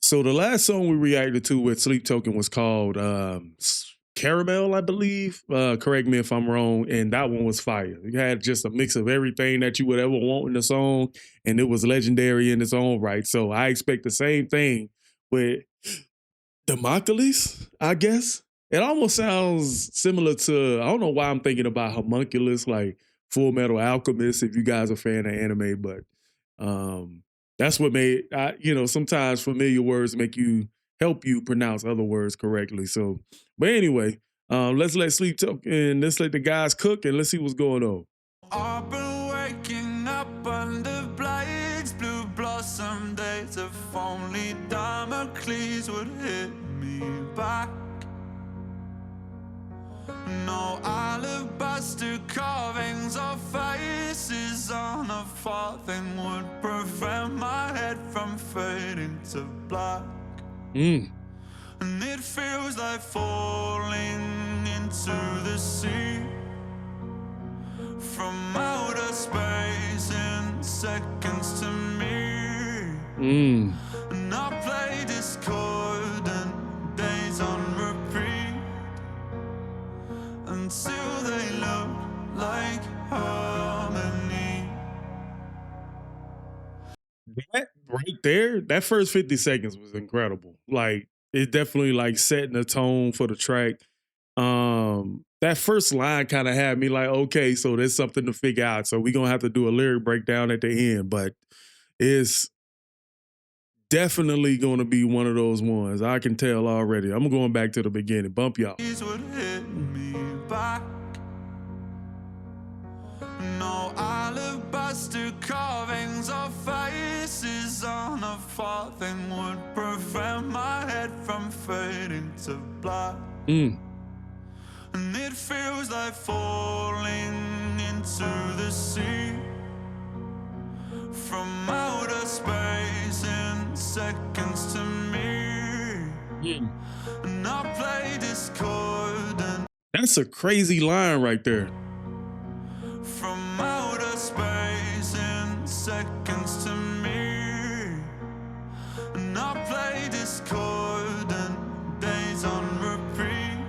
So the last song we reacted to with Sleep Token was called Caramel, I believe. Correct me if I'm wrong. And that one was fire. You had just a mix of everything that you would ever want in a song, and it was legendary in its own right. So I expect the same thing with Damocles, I guess. It almost sounds similar to, I don't know why I'm thinking about homunculus, like Full Metal Alchemist, if you guys are a fan of anime, but that's what made, sometimes familiar words help you pronounce other words correctly. So, but anyway, let's let Sleep talk and let's let the guys cook and let's see what's going on. I've been waking up under blades, blue blossom days. If only Damocles would hit me back. No alabaster carvings or faces on a farthing would prevent my head from fading to black. And it feels like falling into the sea from outer space in seconds to me. And I play discordant days on repeat until they look like harmony. That right there, that first 50 seconds was incredible. Like, it definitely like setting the tone for the track. That first line kind of had me like, okay, so there's something to figure out. So we're gonna have to do a lyric breakdown at the end, but it's definitely gonna be one of those ones. I can tell already. I'm going back to the beginning. Bump y'all. Would hit me back. No alabaster carvings or faces on a farthing would prevent my head from fading to black. And it feels like falling into the sea from outer space in seconds to me. And I play discordant. That's a crazy line right there. From outer space in seconds to me. And I play discordant days on repeat.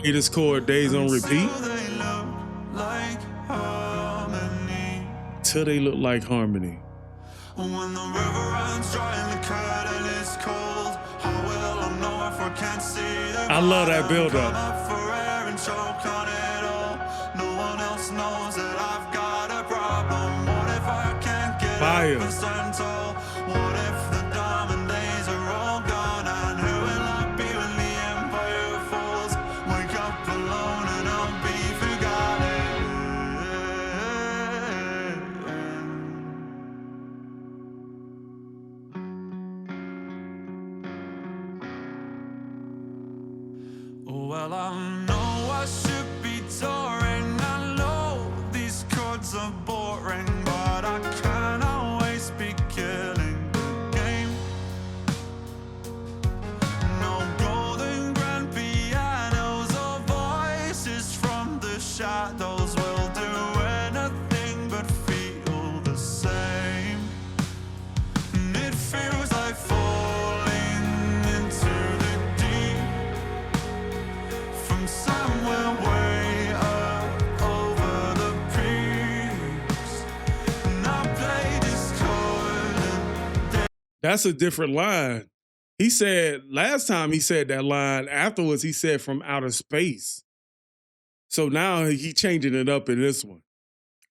It is called Days on Repeat. Till they look like harmony. When the river runs dry and the curtain is cold, how will I know if I can't see the I love that build up. for air and choke on it all. No one else knows that I've got a problem. What if I can't get Fire. up and stand tall? What if the diamond days are all gone? And who will I be when the empire falls? Wake up alone and I'll be forgotten. Well, I know I should be touring. I know these chords are boring, but I can't always be killing the game. No golden grand pianos or voices from the shadows will do anything but feel the same. And it feels like falling into the deep from somewhere way up over the peaks. And I play discordant. That's a different line. He said last time he said that line, afterwards he said from outer space. So now he changing it up in this one.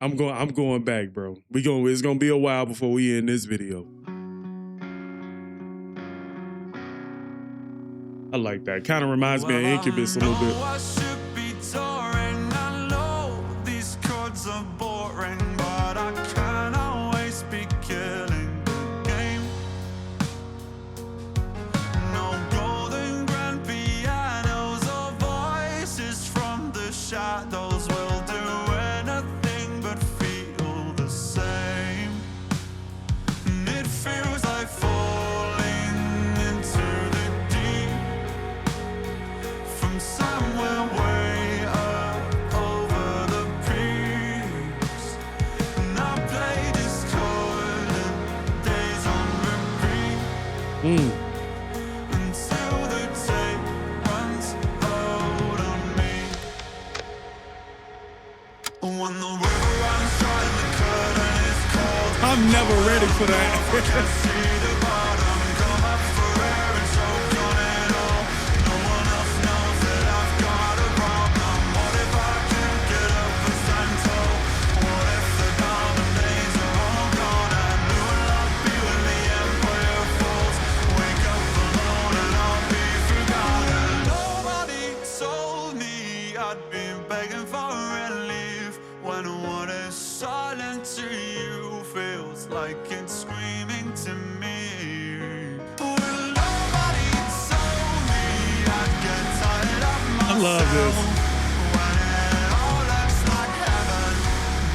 I'm going back, bro. It's gonna be a while before we end this video. I like that. Kind of reminds me of Incubus a little bit. I should be touring. I know these chords are boring, but I can't always be killing the game. No golden grand pianos or voices from the shadows will do anything but feel the same. And it feels like falling into the deep from somewhere Mm. until the tape runs out on me. When the river runs dry and the curtain is cold, I'm never ready for I that. can't see the bottom. Come up for air and choke on it all. No one else knows that I've got a problem. What if I can't get up and stand tall? What if the diamond days are all gone? I knew I'd be when the empire falls. Wake up alone and I'll be forgotten. Nobody told me I'd been begging for relief. When what is silent to you feels like it's screaming to me. Well, nobody told me I'd get tired of myself. I love this. When it all looks like heaven,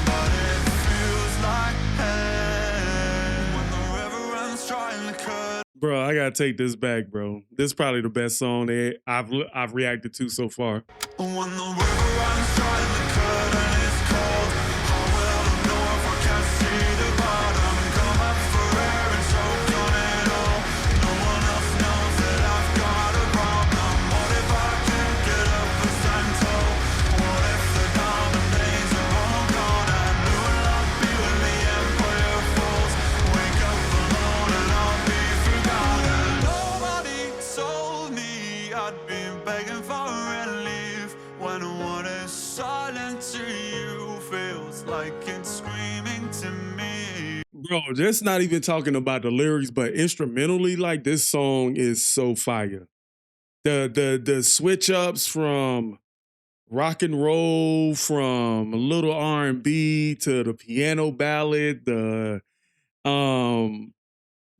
but it feels like hell. When the river runs dry and the curtain. Bro, I gotta take this back, bro. This is probably the best song that I've reacted to so far. When the river runs dry and the curtain is cold, how will I know if I can't see the bottom? Come up for air and choke on it all. No one else knows that I've got a problem. What if I can't get up and stand tall? What if the diamond days are all gone? I knew I'd be when the empire falls. Wake up alone and I'll be forgotten. Nobody told me I'd been begging for relief. When what is silent to you feels like it's screaming to me. Bro, just not even talking about the lyrics, but instrumentally, like this song is so fire. The switch ups from rock and roll, from a little R&B to the piano ballad, the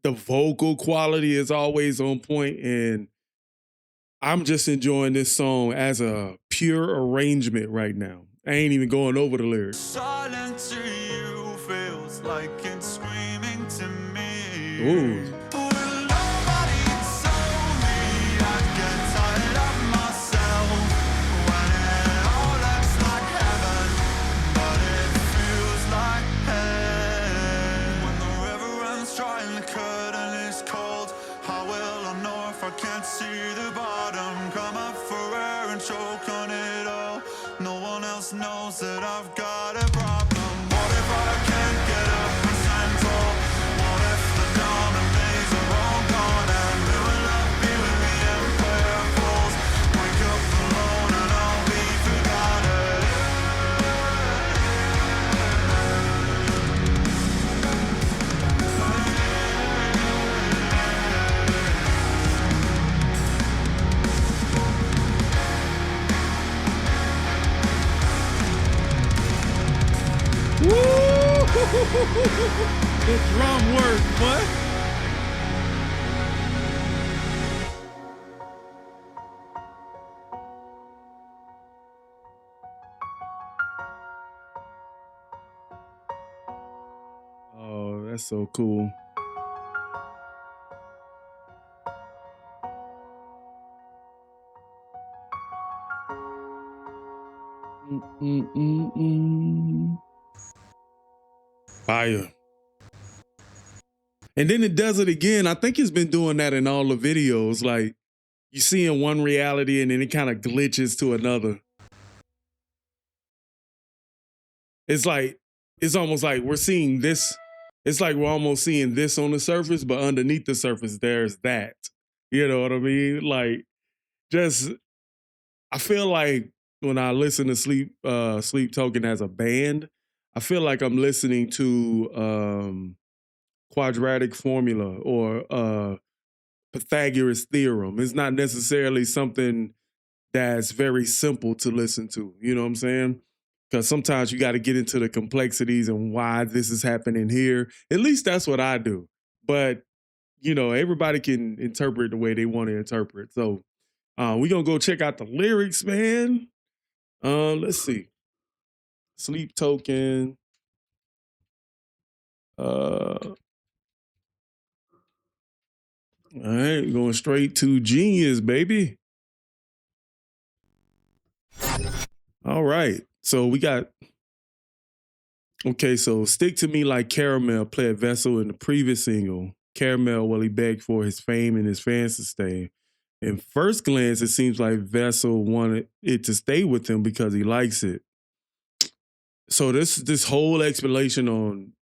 vocal quality is always on point, and I'm just enjoying this song as a pure arrangement right now. I ain't even going over the lyrics. Silent to you feels like it's screaming to me. Ooh. Well, nobody told me I'd get tired of myself. When it all looks like heaven, but it feels like hell. When the river runs dry and the curtain is cold, how will I know if I can't see the bottom? Come up for air and choke on it all. No one else knows that I've got a problem. What if I can't get up and stand tall? What if the diamond days are all gone? I knew I'd be when the empire falls. Wake up alone and I'll be forgotten. Woo! The drum work, what? Oh, that's so cool. Fire. And then it does it again. I think it's been doing that in all the videos. Like you see in one reality and then it kind of glitches to another. It's like, it's almost like we're seeing this. It's like we're almost seeing this on the surface, but underneath the surface, there's that. You know what I mean? Like, just, I feel like when I listen to Sleep Token as a band, I feel like I'm listening to quadratic formula or Pythagoras theorem. It's not necessarily something that's very simple to listen to. You know what I'm saying? Because sometimes you got to get into the complexities and why this is happening here. At least that's what I do. But, you know, everybody can interpret the way they want to interpret. So we're going to go check out the lyrics, man. Let's see. Sleep Token. All right, going straight to Genius, baby. All right, so we got, okay, so Stick to Me Like Caramel played Vessel in the previous single. caramel while he begged for his fame and his fans to stay. In first glance, it seems like Vessel wanted it to stay with him because he likes it. So this whole explanation on,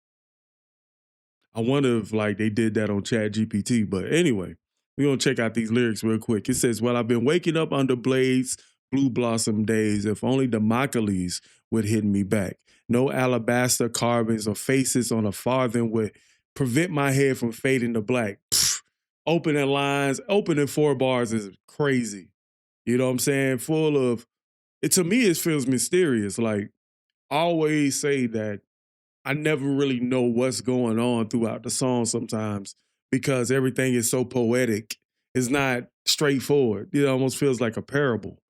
I wonder if like they did that on Chat GPT. But anyway, we're gonna check out these lyrics real quick. It says, "Well, I've been waking up under blades, blue blossom days. If only Damocles would hit me back. No alabaster carvings or faces on a farthing would prevent my head from fading to black." Pfft, opening lines, opening 4 bars is crazy. You know what I'm saying? Full of it. To me, it feels mysterious. Like I always say that I never really know what's going on throughout the song sometimes because everything is so poetic. It's not straightforward. It almost feels like a parable.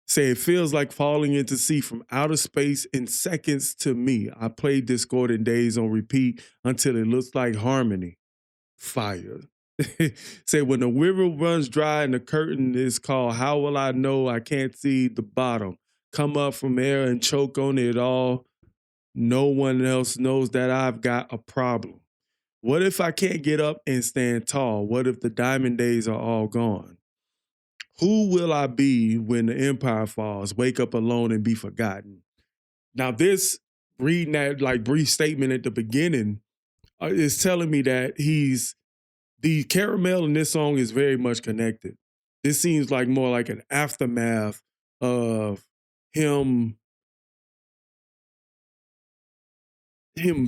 Say it feels like falling into sea from outer space in seconds to me. I played discordant days on repeat until it looks like harmony. Fire. Say when the river runs dry and the curtain is called, how will I know I can't see the bottom? Come up from air and choke on it all. No one else knows that I've got a problem. What if I can't get up and stand tall? What if the diamond days are all gone? Who will I be when the empire falls? Wake up alone and be forgotten. Now, this reading that like brief statement at the beginning is telling me that the caramel in this song is very much connected. This seems like more like an aftermath of him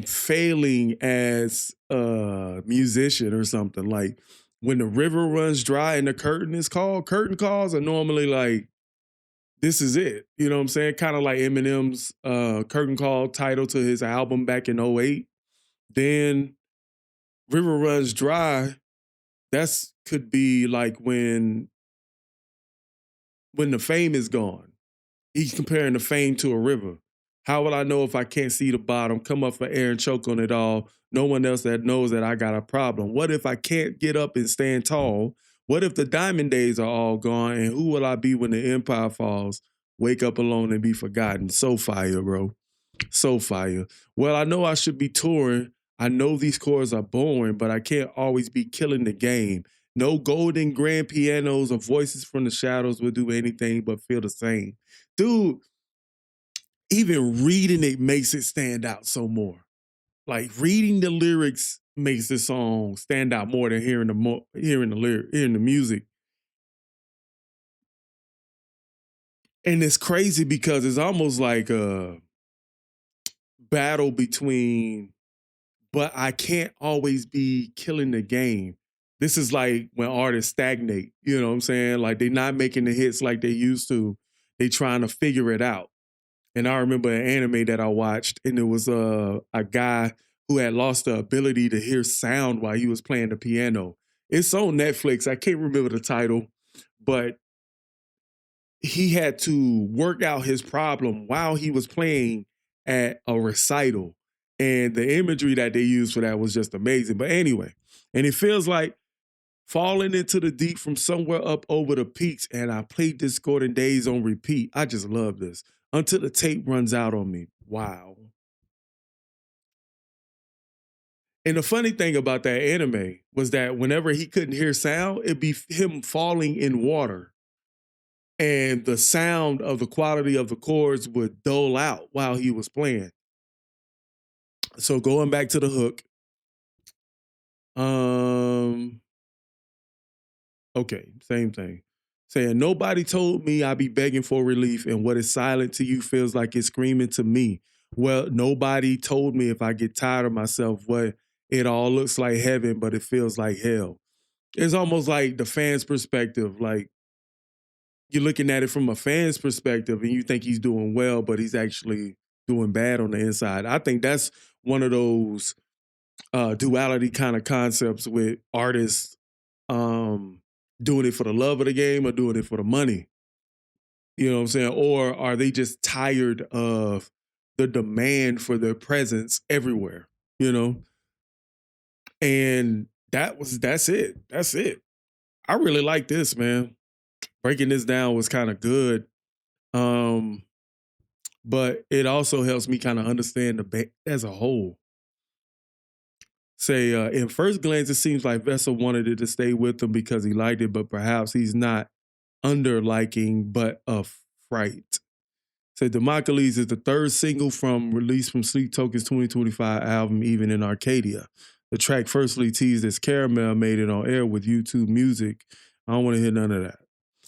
failing as a musician or something. Like when the river runs dry and the curtain is called, curtain calls are normally like, this is it. You know what I'm saying? Kind of like Eminem's curtain call title to his album back in '08. Then River Runs Dry, that's could be like when the fame is gone. He's comparing the fame to a river. How will I know if I can't see the bottom? Come up for air and choke on it all. No one else that knows that I got a problem. What if I can't get up and stand tall? What if the diamond days are all gone? And who will I be when the empire falls? Wake up alone and be forgotten. So fire, bro. So fire. Well, I know I should be touring. I know these chords are boring, but I can't always be killing the game. No golden grand pianos or voices from the shadows will do anything but feel the same. Dude, even reading it makes it stand out so more. Like reading the lyrics makes the song stand out more than hearing the music. And it's crazy because it's almost like a battle between, but I can't always be killing the game. This is like when artists stagnate, you know what I'm saying? Like they're not making the hits like they used to. They trying to figure it out. And I remember an anime that I watched, and it was a guy who had lost the ability to hear sound while he was playing the piano. It's on Netflix. I can't remember the title, but he had to work out his problem while he was playing at a recital. And the imagery that they used for that was just amazing. But anyway, and it feels like falling into the deep from somewhere up over the peaks, and I played discordant days on repeat. I just love this. Until the tape runs out on me. Wow. And the funny thing about that anime was that whenever he couldn't hear sound, it'd be him falling in water. And the sound of the quality of the chords would dull out while he was playing. So going back to the hook. Okay, same thing. Saying, nobody told me I'd be begging for relief, and what is silent to you feels like it's screaming to me. Well, nobody told me if I get tired of myself, what it all looks like heaven, but it feels like hell. It's almost like the fan's perspective. Like you're looking at it from a fan's perspective and you think he's doing well, but he's actually doing bad on the inside. I think that's one of those duality kind of concepts with artists doing it for the love of the game or doing it for the money. You know what I'm saying? Or are they just tired of the demand for their presence everywhere? You know? And that's it. That's it. I really like this, man. Breaking this down was kind of good. But it also helps me kind of understand the band as a whole. Say, in first glance, it seems like Vessel wanted it to stay with him because he liked it, but perhaps he's not under liking, but of fright. Say, Damocles is the third single from released from Sleep Token's 2025 album, Even in Arcadia. The track firstly teased as Caramel made it on air with YouTube Music. I don't want to hear none of that.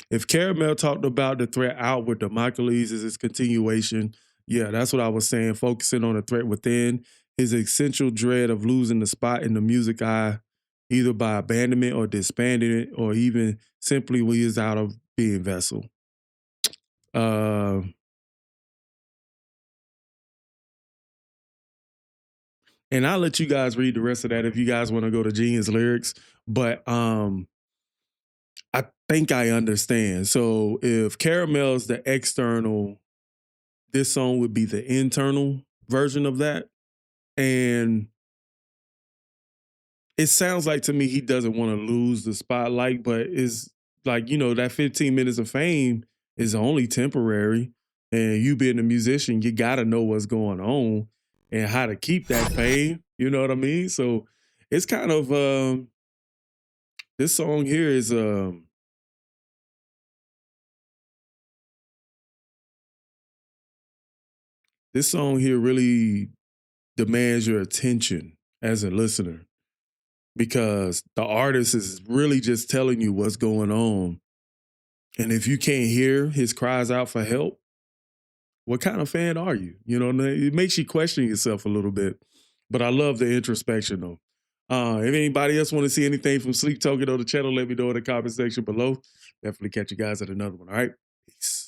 If Caramel talked about the threat out with Damocles as its continuation, yeah, that's what I was saying, focusing on the threat within, his essential dread of losing the spot in the music eye, either by abandonment or disbanding it, or even simply when he is out of being Vessel. And I'll let you guys read the rest of that if you guys want to go to Gene's lyrics. But I think I understand. So if Caramel's the external, this song would be the internal version of that. And it sounds like to me he doesn't want to lose the spotlight, but it's like, you know, that 15 minutes of fame is only temporary. And you being a musician, you got to know what's going on and how to keep that fame. You know what I mean? So it's kind of, this song here is, this song here really demands your attention as a listener because the artist is really just telling you what's going on. And if you can't hear his cries out for help, what kind of fan are you? You know, it makes you question yourself a little bit. But I love the introspection though. If anybody else want to see anything from Sleep Token on the channel, let me know in the comment section below. Definitely catch you guys at another one. All right. Peace.